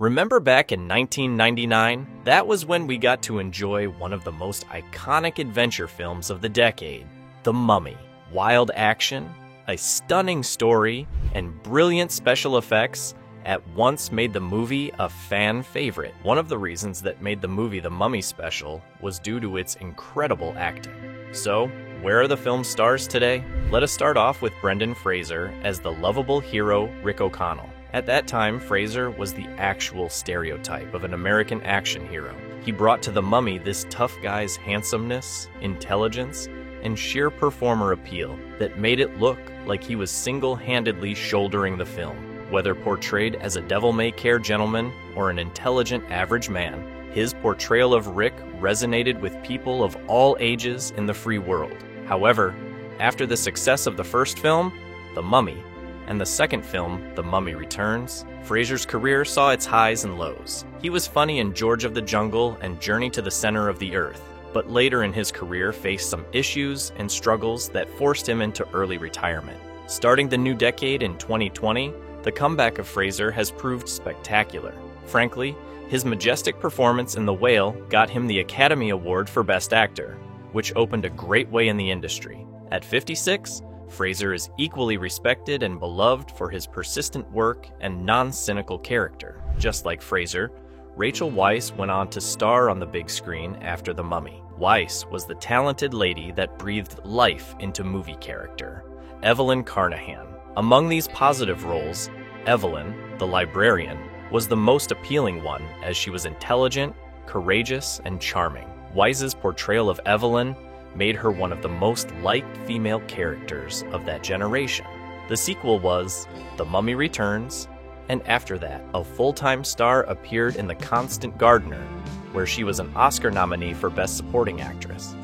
Remember back in 1999? That was when we got to enjoy one of the most iconic adventure films of the decade, The Mummy. Wild action, a stunning story, and brilliant special effects at once made the movie a fan favorite. One of the reasons that made the movie The Mummy special was due to its incredible acting. So, where are the film's stars today? Let us start off with Brendan Fraser as the lovable hero Rick O'Connell. At that time, Fraser was the actual stereotype of an American action hero. He brought to The Mummy this tough guy's handsomeness, intelligence, and sheer performer appeal that made it look like he was single-handedly shouldering the film. Whether portrayed as a devil-may-care gentleman or an intelligent average man, his portrayal of Rick resonated with people of all ages in the free world. However, after the success of the first film, The Mummy, and the second film, The Mummy Returns, Fraser's career saw its highs and lows. He was funny in George of the Jungle and Journey to the Center of the Earth, but later in his career faced some issues and struggles that forced him into early retirement. Starting the new decade in 2020, the comeback of Fraser has proved spectacular. Frankly, his majestic performance in The Whale got him the Academy Award for Best Actor, which opened a great way in the industry. At 56, Fraser is equally respected and beloved for his persistent work and non-cynical character. Just like Fraser, Rachel Weisz went on to star on the big screen after The Mummy. Weisz was the talented lady that breathed life into movie character, Evelyn Carnahan. Among these positive roles, Evelyn, the librarian, was the most appealing one as she was intelligent, courageous, and charming. Weisz's portrayal of Evelyn made her one of the most liked female characters of that generation. The sequel was The Mummy Returns, and after that, a full-time star appeared in The Constant Gardener, where she was an Oscar nominee for Best Supporting Actress.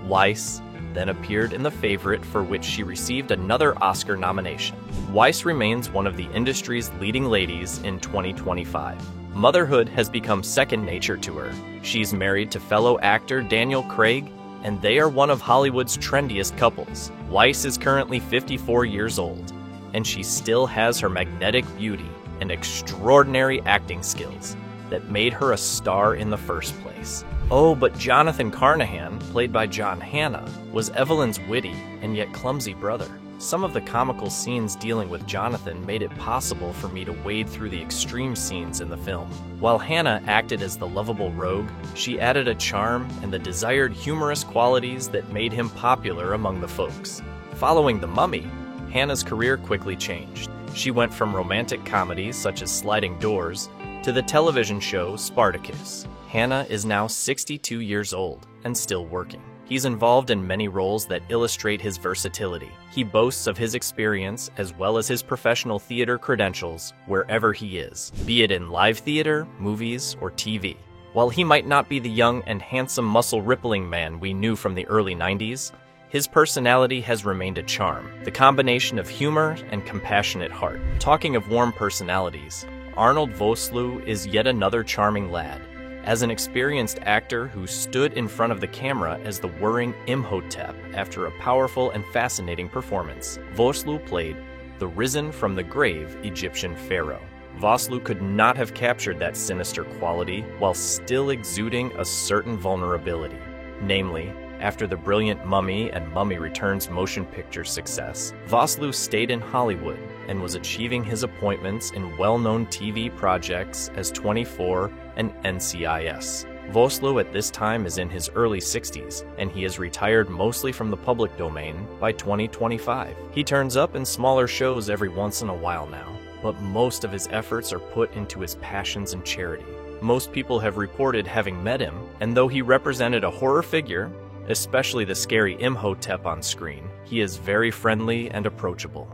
Weisz then appeared in The Favorite, for which she received another Oscar nomination. Weisz remains one of the industry's leading ladies in 2025. Motherhood has become second nature to her. She's married to fellow actor Daniel Craig, and they are one of Hollywood's trendiest couples. Weisz is currently 54 years old, and she still has her magnetic beauty and extraordinary acting skills that made her a star in the first place. Oh, but Jonathan Carnahan, played by John Hannah, was Evelyn's witty and yet clumsy brother. Some of the comical scenes dealing with Jonathan made it possible for me to wade through the extreme scenes in the film. While Hannah acted as the lovable rogue, she added a charm and the desired humorous qualities that made him popular among the folks. Following The Mummy, Hannah's career quickly changed. She went from romantic comedies such as Sliding Doors to the television show Spartacus. Hannah is now 62 years old and still working. He's involved in many roles that illustrate his versatility. He boasts of his experience as well as his professional theater credentials wherever he is, be it in live theater, movies, or TV. While he might not be the young and handsome muscle-rippling man we knew from the early 90s, his personality has remained a charm, the combination of humor and compassionate heart. Talking of warm personalities, Arnold Vosloo is yet another charming lad. As an experienced actor who stood in front of the camera as the whirring Imhotep after a powerful and fascinating performance, Vosloo played the risen from the grave Egyptian pharaoh. Vosloo could not have captured that sinister quality while still exuding a certain vulnerability. Namely, after the brilliant Mummy and Mummy Returns motion picture success, Vosloo stayed in Hollywood and was achieving his appointments in well-known TV projects as 24 and NCIS. Vosloo at this time is in his early 60s, and he is retired mostly from the public domain by 2025. He turns up in smaller shows every once in a while now, but most of his efforts are put into his passions and charity. Most people have reported having met him, and though he represented a horror figure, especially the scary Imhotep on screen, he is very friendly and approachable.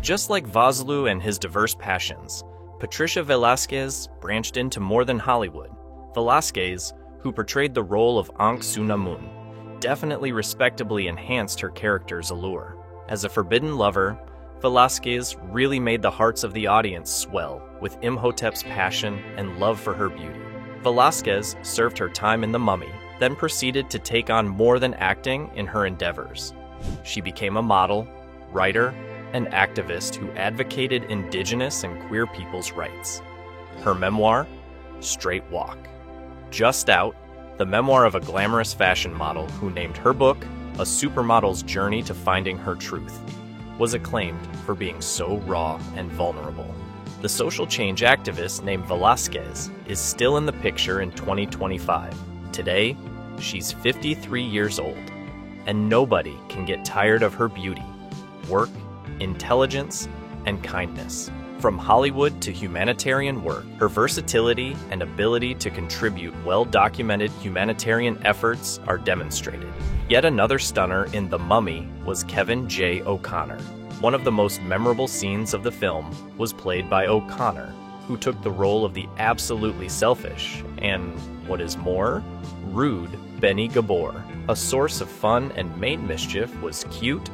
Just like Vosloo and his diverse passions, Patricia Velasquez branched into more than Hollywood. Velasquez, who portrayed the role of Ankh-Sunamun, definitely respectably enhanced her character's allure. As a forbidden lover, Velasquez really made the hearts of the audience swell with Imhotep's passion and love for her beauty. Velasquez served her time in The Mummy, then proceeded to take on more than acting in her endeavors. She became a model, writer, and activist who advocated indigenous and queer people's rights. Her memoir, Straight Walk. Just out, the memoir of a glamorous fashion model who named her book A Supermodel's Journey to Finding Her Truth, was acclaimed for being so raw and vulnerable. The social change activist named Velasquez is still in the picture in 2025. Today, she's 53 years old, and nobody can get tired of her beauty, work, intelligence, and kindness. From Hollywood to humanitarian work, her versatility and ability to contribute well-documented humanitarian efforts are demonstrated. Yet another stunner in The Mummy was Kevin J. O'Connor. One of the most memorable scenes of the film was played by O'Connor, who took the role of the absolutely selfish and, what is more, rude Benny Gabor. A source of fun and main mischief was cute,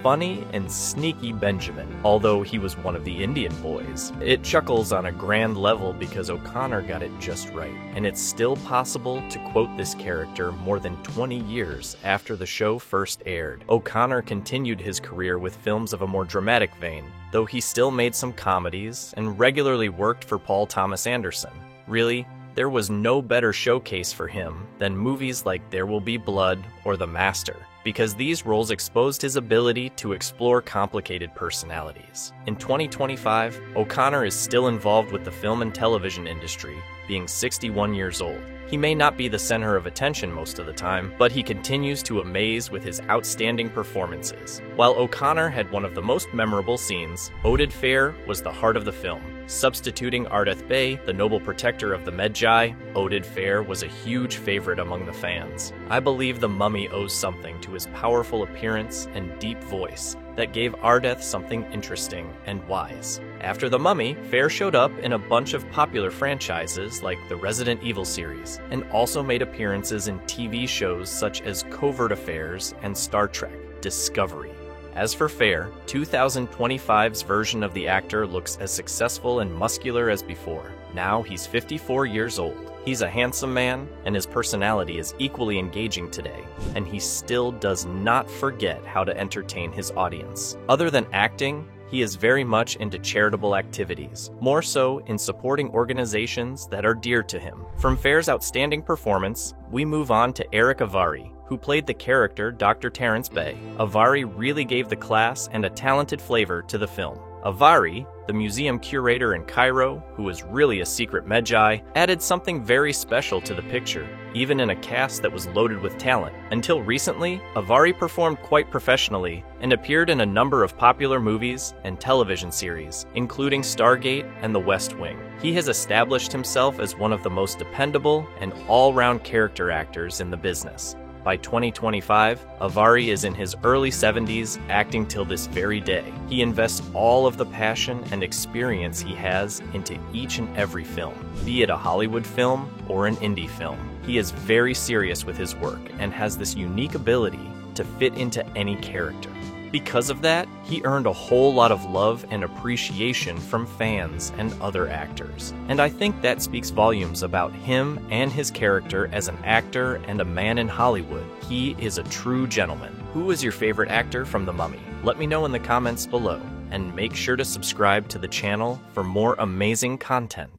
funny, and sneaky Benjamin, although he was one of the Indian boys. It chuckles on a grand level because O'Connor got it just right, and it's still possible to quote this character more than 20 years after the show first aired. O'Connor continued his career with films of a more dramatic vein, though he still made some comedies and regularly worked for Paul Thomas Anderson. Really, there was no better showcase for him than movies like There Will Be Blood or The Master, because these roles exposed his ability to explore complicated personalities. In 2025, O'Connor is still involved with the film and television industry, being 61 years old. He may not be the center of attention most of the time, but he continues to amaze with his outstanding performances. While O'Connor had one of the most memorable scenes, Oded Fehr was the heart of the film. Substituting Ardeth Bey, the noble protector of the Medjay, Oded Fehr was a huge favorite among the fans. I believe The Mummy owes something to his powerful appearance and deep voice that gave Ardeth something interesting and wise. After The Mummy, Fehr showed up in a bunch of popular franchises like the Resident Evil series, and also made appearances in TV shows such as Covert Affairs and Star Trek: Discovery. As for Fehr, 2025's version of the actor looks as successful and muscular as before. Now he's 54 years old. He's a handsome man, and his personality is equally engaging today, and he still does not forget how to entertain his audience. Other than acting, he is very much into charitable activities, more so in supporting organizations that are dear to him. From Fehr's outstanding performance, we move on to Eric Avari, who played the character Dr. Terrence Bey. Avari really gave the class and a talented flavor to the film. Avari, the museum curator in Cairo, who was really a secret Medjay, added something very special to the picture, even in a cast that was loaded with talent. Until recently, Avari performed quite professionally and appeared in a number of popular movies and television series, including Stargate and The West Wing. He has established himself as one of the most dependable and all-round character actors in the business. By 2025, Avari is in his early 70s, acting till this very day. He invests all of the passion and experience he has into each and every film, be it a Hollywood film or an indie film. He is very serious with his work and has this unique ability to fit into any character. Because of that, he earned a whole lot of love and appreciation from fans and other actors. And I think that speaks volumes about him and his character as an actor and a man in Hollywood. He is a true gentleman. Who is your favorite actor from The Mummy? Let me know in the comments below, and make sure to subscribe to the channel for more amazing content.